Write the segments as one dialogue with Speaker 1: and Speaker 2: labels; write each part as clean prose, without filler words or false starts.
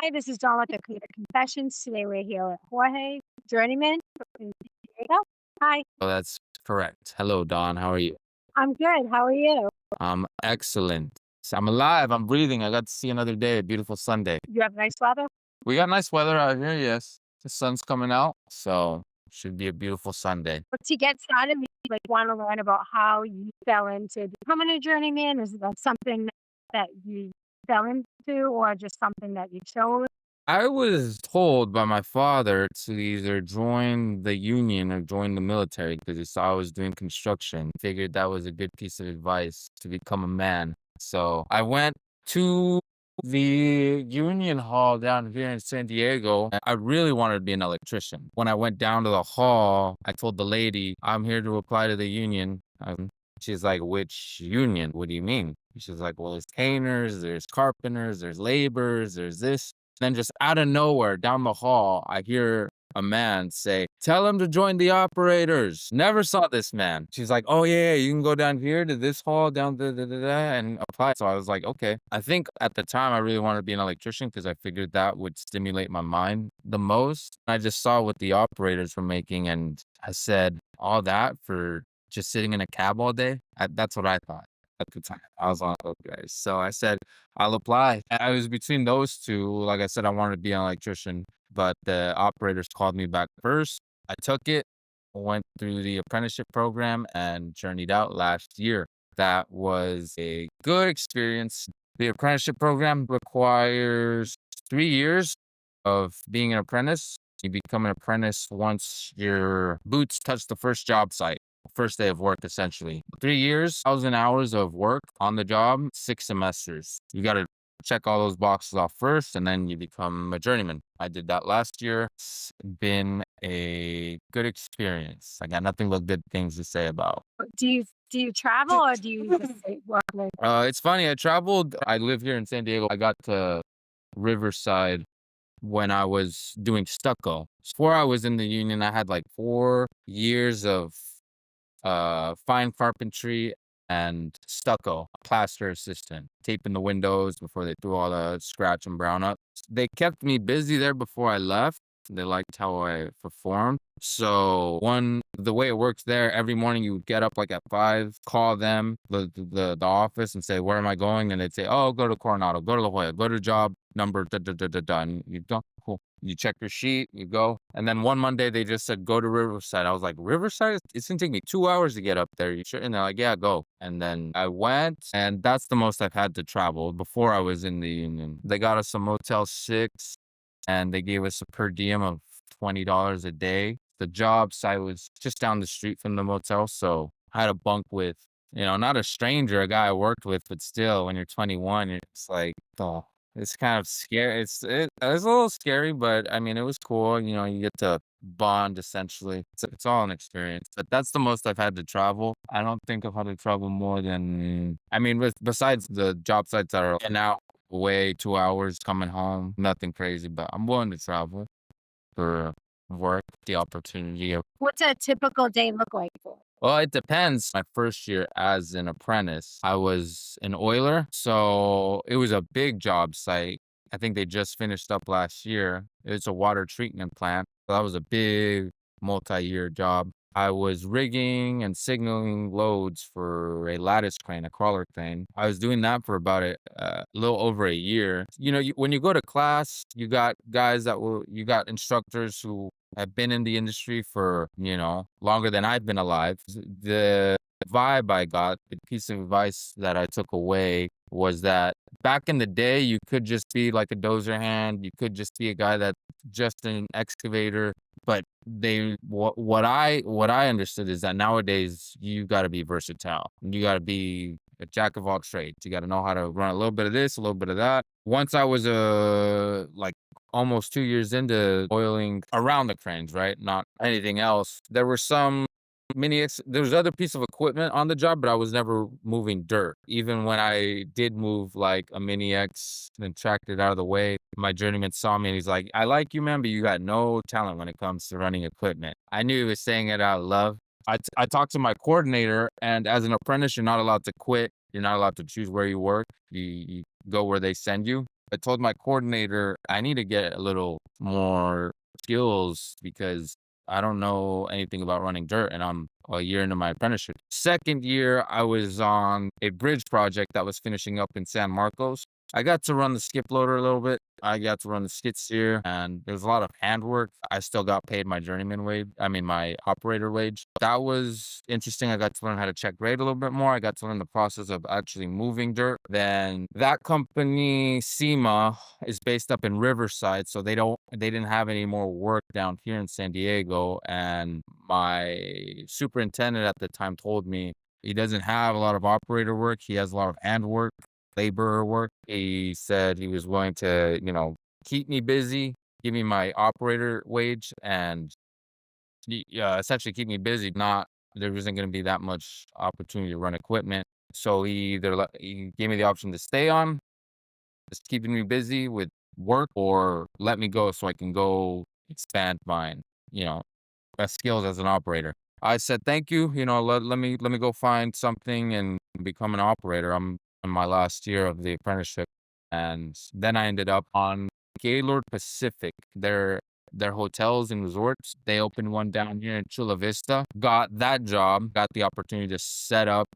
Speaker 1: Hi, this is Dawn with the Computer Confessions. Today we're here with Jorge, Journeyman. There you go. Hi,
Speaker 2: Oh, that's correct. Hello, Don. How are you?
Speaker 1: I'm good. How are you?
Speaker 2: I'm excellent. I'm alive. I'm breathing. I got to see another day. A beautiful Sunday.
Speaker 1: You have nice weather?
Speaker 2: We got nice weather out here. Yes, the sun's coming out, so should be a beautiful Sunday.
Speaker 1: But to get started, we want to learn about how you fell into becoming a journeyman. Is that something that you fell into or just something that you chose?
Speaker 2: I was told by my father to either join the union or join the military because he saw I was doing construction. Figured that was a good piece of advice to become a man. So I went to the union hall down here in San Diego. I really wanted to be an electrician. When I went down to the hall, I told the lady, I'm here to apply to the union. She's like, which union? What do you mean? She's like, well, there's painters, there's carpenters, there's laborers, there's this. Then just out of nowhere, down the hall, I hear a man say, tell him to join the operators. Never saw this man. She's like, oh yeah, you can go down here to this hall down and apply. So I was like, okay. I think at the time I really wanted to be an electrician because I figured that would stimulate my mind the most. I just saw what the operators were making and I said, all that for just sitting in a cab all day? That's what I thought at the time. I was like, okay. So I said, I'll apply. I was between those two. Like I said, I wanted to be an electrician, but the operators called me back first. I took it, went through the apprenticeship program, and journeyed out last year. That was a good experience. The apprenticeship program requires 3 years of being an apprentice. You become an apprentice once your boots touch the first job site. First day of work, essentially. 3 years, 1,000 hours of work on the job, 6 semesters. You got to check all those boxes off first, and then you become a journeyman. I did that last year. It's been a good experience. I got nothing but good things to say about.
Speaker 1: Do you travel or do you just work?
Speaker 2: It's funny. I traveled. I live here in San Diego. I got to Riverside when I was doing stucco. Before I was in the union, I had like 4 years of fine carpentry and stucco, plaster assistant, taping the windows before they threw all the scratch and brown up. They kept me busy there before I left. They liked how I performed. So the way it works there, every morning you would get up like at 5, call them, the office and say, where am I going? And they'd say, oh, go to Coronado, go to La Jolla, go to job number, da, da, da, da, da. And you go, cool. You check your sheet, you go. And then one Monday they just said, go to Riverside. I was like, Riverside? It's gonna take me 2 hours to get up there. You sure? And they're like, yeah, go. And then I went, and that's the most I've had to travel before I was in the union. They got us a Motel 6 and they gave us a per diem of $20 a day. The job site was just down the street from the motel. So I had a bunk with, not a stranger, a guy I worked with, but still when you're 21, it's like, oh, it's kind of scary. It was a little scary, but I mean, it was cool. You get to bond essentially. It's all an experience, but that's the most I've had to travel. I don't think I've had to travel more than, I mean, besides the job sites that are in out away 2 hours coming home, nothing crazy, but I'm willing to travel for work, the opportunity of.
Speaker 1: What's a typical day look like for?
Speaker 2: Well, it depends. My first year as an apprentice, I was an oiler. So it was a big job site. I think they just finished up last year. It's a water treatment plant. So that was a big multi-year job. I was rigging and signaling loads for a lattice crane, a crawler crane. I was doing that for about a little over a year. When you go to class, you got you got instructors who have been in the industry for, longer than I've been alive. The vibe I got, the piece of advice that I took away was that back in the day, you could just be like a dozer hand. You could just be a guy that's just an excavator. But what I understood is that nowadays you got to be versatile. You got to be a jack of all trades. You got to know how to run a little bit of this, a little bit of that. Once I was like almost 2 years into oiling around the cranes, right? Not anything else. There were some there was other piece of equipment on the job, but I was never moving dirt. Even when I did move like a Mini X and tracked it out of the way, my journeyman saw me and he's like, I like you, man, but you got no talent when it comes to running equipment. I knew he was saying it out of love. I talked to my coordinator, and as an apprentice, you're not allowed to quit. You're not allowed to choose where you work. You go where they send you. I told my coordinator I need to get a little more skills because I don't know anything about running dirt and I'm a year into my apprenticeship. Second year, I was on a bridge project that was finishing up in San Marcos. I got to run the skip loader a little bit. I got to run the skid steer, and there's a lot of handwork. I still got paid my journeyman wage. I mean, my operator wage. That was interesting. I got to learn how to check grade a little bit more. I got to learn the process of actually moving dirt. Then that company, SEMA, is based up in Riverside, so they didn't have any more work down here in San Diego. And my superintendent at the time told me he doesn't have a lot of operator work. He has a lot of handwork, labor work. He said he was willing to, keep me busy, give me my operator wage, and essentially keep me busy. Not there wasn't going to be that much opportunity to run equipment. So he gave me the option to stay on, just keeping me busy with work, or let me go so I can go expand my, you know, skills as an operator. I said, thank you. Let me go find something and become an operator. I'm in my last year of the apprenticeship. And then I ended up on Gaylord Pacific. Their hotels and resorts. They opened one down here in Chula Vista. Got that job, got the opportunity to set up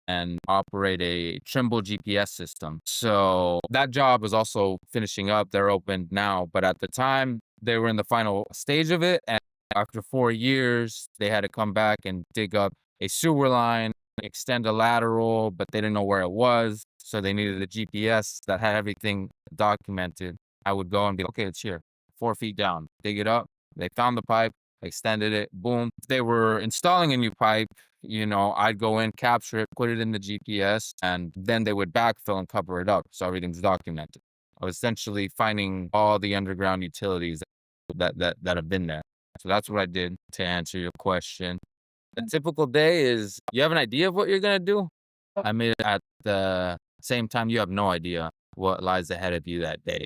Speaker 2: and operate a Trimble GPS system. So that job is also finishing up. They're open now, but at the time they were in the final stage of it. And after 4 years, they had to come back and dig up a sewer line, extend a lateral, but they didn't know where it was. So they needed a GPS that had everything documented. I would go and be, okay, it's here, 4 feet down, dig it up. They found the pipe, extended it, boom. If they were installing a new pipe, I'd go in, capture it, put it in the GPS, and then they would backfill and cover it up. So everything's documented. I was essentially finding all the underground utilities that have been there. So that's what I did to answer your question. A typical day is you have an idea of what you're going to do. I mean, at the same time, you have no idea what lies ahead of you that day.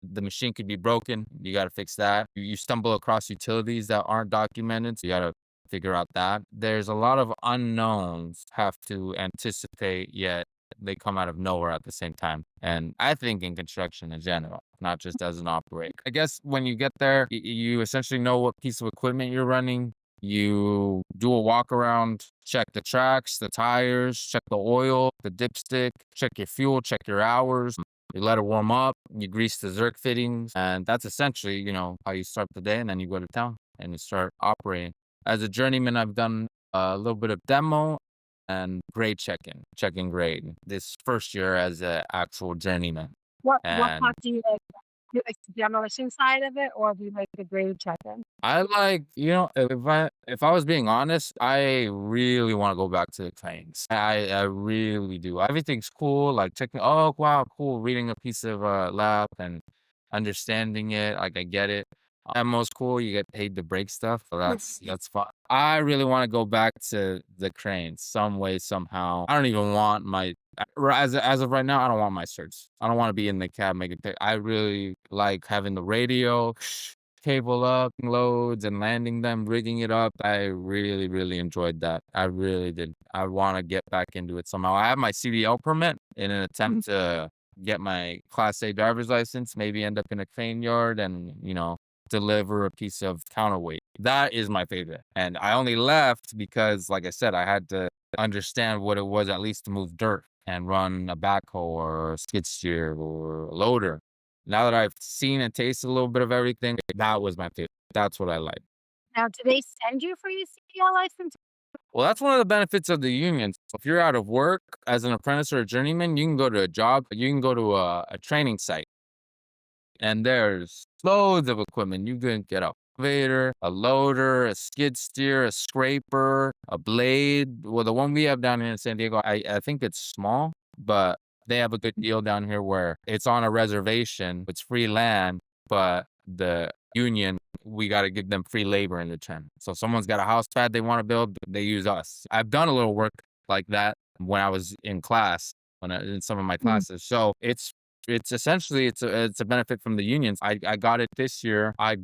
Speaker 2: The machine could be broken. You got to fix that. You stumble across utilities that aren't documented. So you got to figure out that. There's a lot of unknowns have to anticipate, yet they come out of nowhere at the same time. And I think in construction in general, not just as an operator. I guess when you get there, you essentially know what piece of equipment you're running. You do a walk around, check the tracks, the tires, check the oil, the dipstick, check your fuel, check your hours. You let it warm up, you grease the Zerk fittings, and that's essentially, how you start the day, and then you go to town and you start operating. As a journeyman, I've done a little bit of demo and grade checking grade this first year as an actual journeyman.
Speaker 1: What
Speaker 2: And
Speaker 1: part do you like? Do you like the demolition side of it, or do you like the grade checking?
Speaker 2: I like, if I was being honest, I really want to go back to the claims. I really do. Everything's cool, like checking. Oh wow, cool. Reading a piece of lab and understanding it, like I get it. Most cool. You get paid to break stuff, so that's fun. I really want to go back to the cranes some way somehow. I don't even want my as of right now. I don't want my certs. I don't want to be in the cab making. I really like having the radio cable up loads and landing them, rigging it up. I really, really enjoyed that. I really did. I want to get back into it somehow. I have my CDL permit in an attempt to get my Class A driver's license, maybe end up in a crane yard and, deliver a piece of counterweight. That is my favorite. And I only left because, like I said, I had to understand what it was at least to move dirt and run a backhoe or a skid steer or a loader. Now that I've seen and tasted a little bit of everything, that was my favorite. That's what I like.
Speaker 1: Now, do they send you for your CDL license?
Speaker 2: Well, that's one of the benefits of the unions. If you're out of work as an apprentice or a journeyman, you can go to a job, you can go to a training site, and there's loads of equipment. You can get a elevator, a loader, a skid steer, a scraper, a blade. Well, the one we have down here in San Diego, I think it's small, but they have a good deal down here where it's on a reservation, it's free land, but the union, we got to give them free labor in return. So someone's got a house pad they want to build, they use us. I've done a little work like that when I was in class, in some of my classes. So it's essentially it's a benefit from the unions. I got it this year. I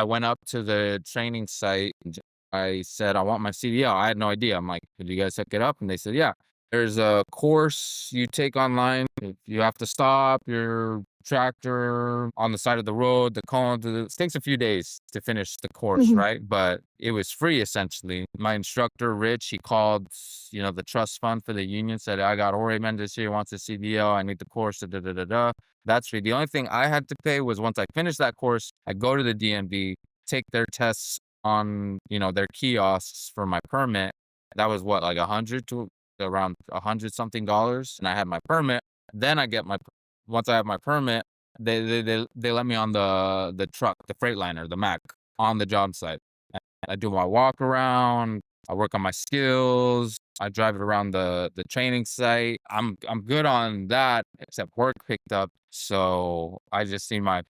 Speaker 2: went up to the training site. And I said I want my CDL. I had no idea. I'm like, did you guys hook it up? And they said, yeah. There's a course you take online. If you have to stop your tractor on the side of the road, the cone, it takes a few days to finish the course,
Speaker 1: Mhm.
Speaker 2: right? But it was free essentially. My instructor, Rich, he called, the trust fund for the union, said, I got Jorge Mendez here, wants a CDL. I need the course. Da, da, da, da, da. That's free. The only thing I had to pay was once I finished that course, I go to the DMV, take their tests on, their kiosks for my permit. That was what, like 100 to around 100 something dollars, and I had my permit. Then once I have my permit, they let me on the truck, the Freightliner, the Mac, on the job site. I do my walk around. I work on my skills. I drive it around the training site. I'm good on that, except work picked up. So I just see my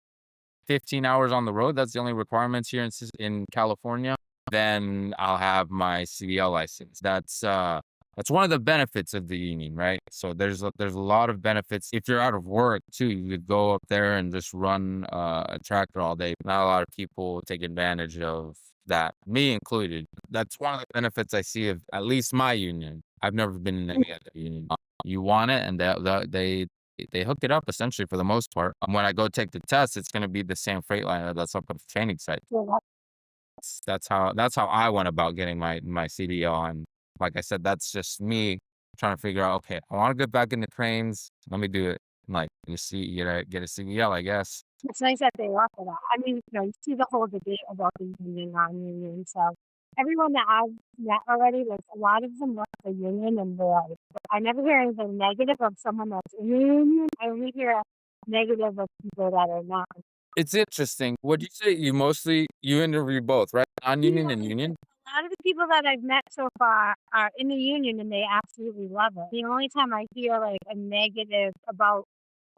Speaker 2: 15 hours on the road. That's the only requirements here in California. Then I'll have my CDL license. That's one of the benefits of the union, right? So there's a lot of benefits. If you're out of work too, you could go up there and just run a tractor all day. Not a lot of people take advantage of that, me included. That's one of the benefits I see of at least my union. I've never been in any other union. You want it, and they hook it up essentially for the most part. When I go take the test, it's going to be the same Freightliner that's up at the training site.
Speaker 1: Yeah.
Speaker 2: That's how I went about getting my CDL. And like I said, that's just me trying to figure out. Okay, I want to get back into cranes. Let me do it. Like you gotta get a CDL, I guess.
Speaker 1: It's nice that they offer that. I mean, you see the whole debate about the union, non-union. So everyone that I've met already, like a lot of them left the union and they're like, I never hear anything negative of someone that's in the union. I only hear negative of people that are not.
Speaker 2: It's interesting. What do you say? You interview both, right? Non-union and union.
Speaker 1: A lot of the people that I've met so far are in the union and they absolutely love it. The only time I hear like a negative about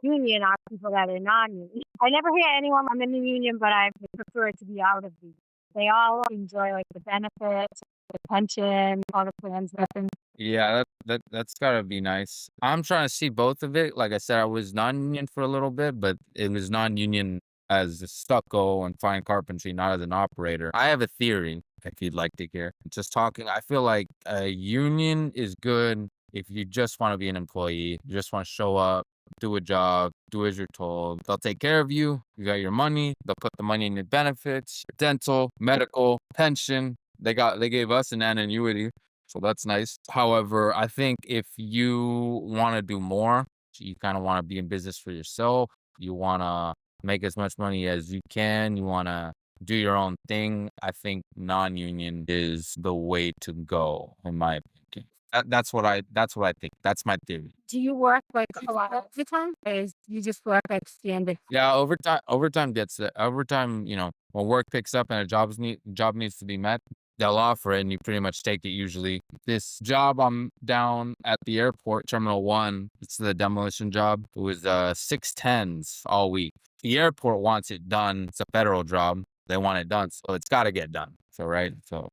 Speaker 1: union are people that are non-union. I never hear anyone I'm in the union, but I would prefer to be out of the union. They all enjoy like the benefits, the pension, all the plans that thing.
Speaker 2: Yeah, that's gotta be nice. I'm trying to see both of it. Like I said, I was non-union for a little bit, but it was non-union as a stucco and fine carpentry, not as an operator. I have a theory, if you'd like to hear. Just talking, I feel like a union is good if you just want to be an employee, you just want to show up, do a job, do as you're told. They'll take care of you. You got your money. They'll put the money in your benefits, dental, medical, pension. They gave us an annuity. So that's nice. However, I think if you want to do more, you kind of want to be in business for yourself. You want to make as much money as you can. You want to do your own thing. I think non-union is the way to go, in my opinion. That's what I think. That's my theory.
Speaker 1: Do you work like a lot of the time? Or you just work like standard?
Speaker 2: Yeah, overtime gets it. Overtime, when work picks up and job needs to be met, they'll offer it and you pretty much take it usually. This job I'm down at the airport, Terminal 1, it's the demolition job. It was 610s all week. The airport wants it done. It's a federal job. They want it done, so it's got to get done. So, right? So,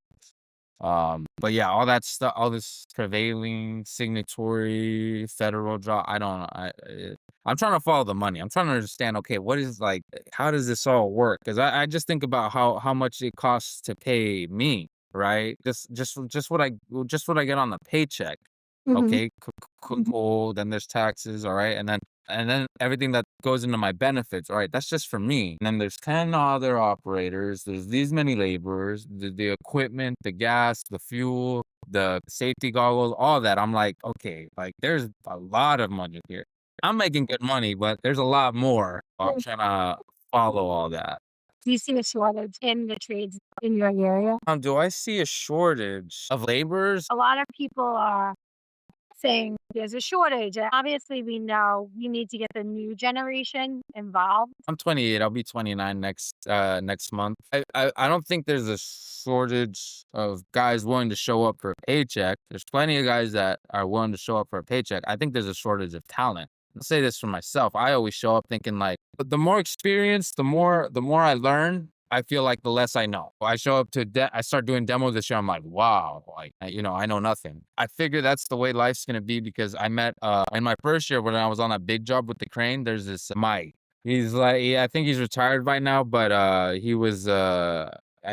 Speaker 2: but yeah, all that stuff, all this prevailing signatory federal job, I don't know. I'm trying to follow the money. I'm trying to understand, okay, what is like, how does this all work? Because I just think about how much it costs to pay me, right? Just what I get on the paycheck.
Speaker 1: Mhm.
Speaker 2: Okay, cool. Then there's taxes, all right, and then everything that goes into my benefits, all right, that's just for me. And then there's 10 other operators. There's these many laborers, the equipment, the gas, the fuel, the safety goggles, all that. I'm like, okay, like there's a lot of money here. I'm making good money, but there's a lot more. I'm trying to follow all that.
Speaker 1: Do you see a shortage in the trades in your area?
Speaker 2: Do I see a shortage of laborers?
Speaker 1: A lot of people are saying there's a shortage. And obviously, we know we need to get the new generation involved.
Speaker 2: I'm 28. I'll be 29 next month. I don't think there's a shortage of guys willing to show up for a paycheck. There's plenty of guys that are willing to show up for a paycheck. I think there's a shortage of talent. I'll say this for myself. I always show up thinking like, but the more experience, the more I learn, I feel like the less I know. I show up I start doing demos this year. I'm like, wow, like, I know nothing. I figure that's the way life's going to be because I met, in my first year when I was on that big job with the crane, there's this Mike. He's like, I think he's retired by now, but, I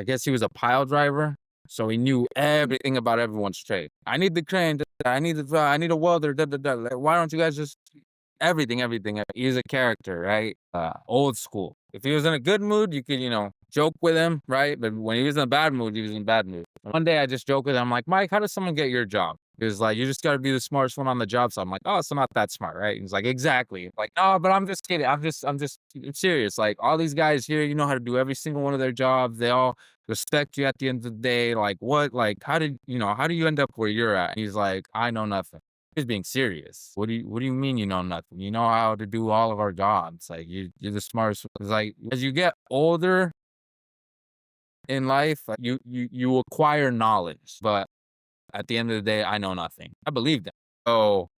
Speaker 2: guess he was a pile driver. So he knew everything about everyone's trade. I need the crane. I need I need a welder. Like, why don't you guys just everything? He's a character, right? Old school. If he was in a good mood, you could, joke with him, right? But when he was in a bad mood, he was in a bad mood. One day I just joked with him. I'm like, Mike, how does someone get your job? He was like, you just got to be the smartest one on the job. So I'm like, oh, so not that smart, right? He's like, exactly. Like, no, but I'm just kidding. I'm serious. Like, all these guys here, you know how to do every single one of their jobs. They all respect you at the end of the day. Like, what? Like, how do you end up where you're at? And he's like, I know nothing. He's being serious. What do you mean you know nothing? You know how to do all of our jobs. Like, you're the smartest. It's like, as you get older in life, like, you acquire knowledge, but at the end of the day, I know nothing. I believe that. So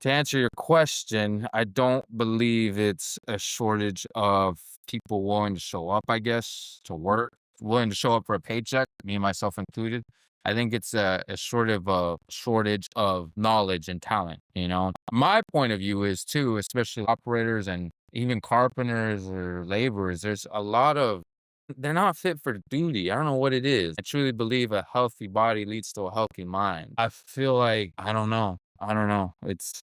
Speaker 2: to answer your question, I don't believe it's a shortage of people willing to show up, I guess, to work, willing to show up for a paycheck, me and myself included. I think it's a shortage of knowledge and talent, My point of view is too, especially operators and even carpenters or laborers, there's a lot of they're not fit for duty. I don't know what it is. I truly believe a healthy body leads to a healthy mind. I feel like I don't know. It's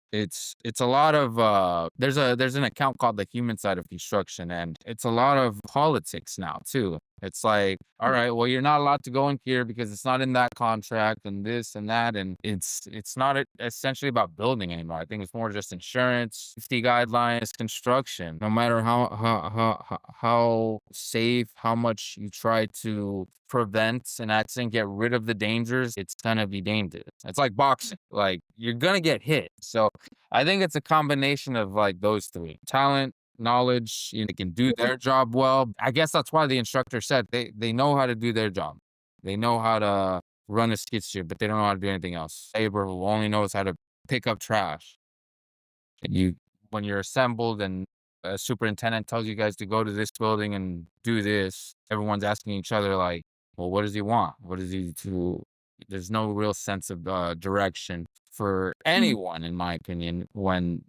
Speaker 2: a lot of there's an account called The Human Side of Construction, and it's a lot of politics now too. It's like, all right, well, you're not allowed to go in here because it's not in that contract and this and that, and it's not essentially about building anymore. I think it's more just insurance, safety guidelines, construction. No matter how safe, how much you try to prevent an accident, get rid of the dangers, it's gonna be dangerous. It's like boxing. Like, you're gonna get hit. So I think it's a combination of like those three: talent, knowledge, they can do their job well. I guess that's why the instructor said they know how to do their job. They know how to run a skid steer, but they don't know how to do anything else. Labor who only knows how to pick up trash. When you're assembled and a superintendent tells you guys to go to this building and do this, everyone's asking each other like, well, what does he want? What does he do? There's no real sense of direction for anyone, in my opinion, when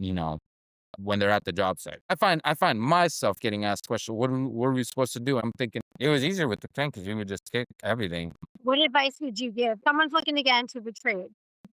Speaker 2: they're at the job site. I find myself getting asked questions, what are we supposed to do? I'm thinking it was easier with the crane because we would just kick everything.
Speaker 1: What advice would you give? Someone's looking to get into the trade.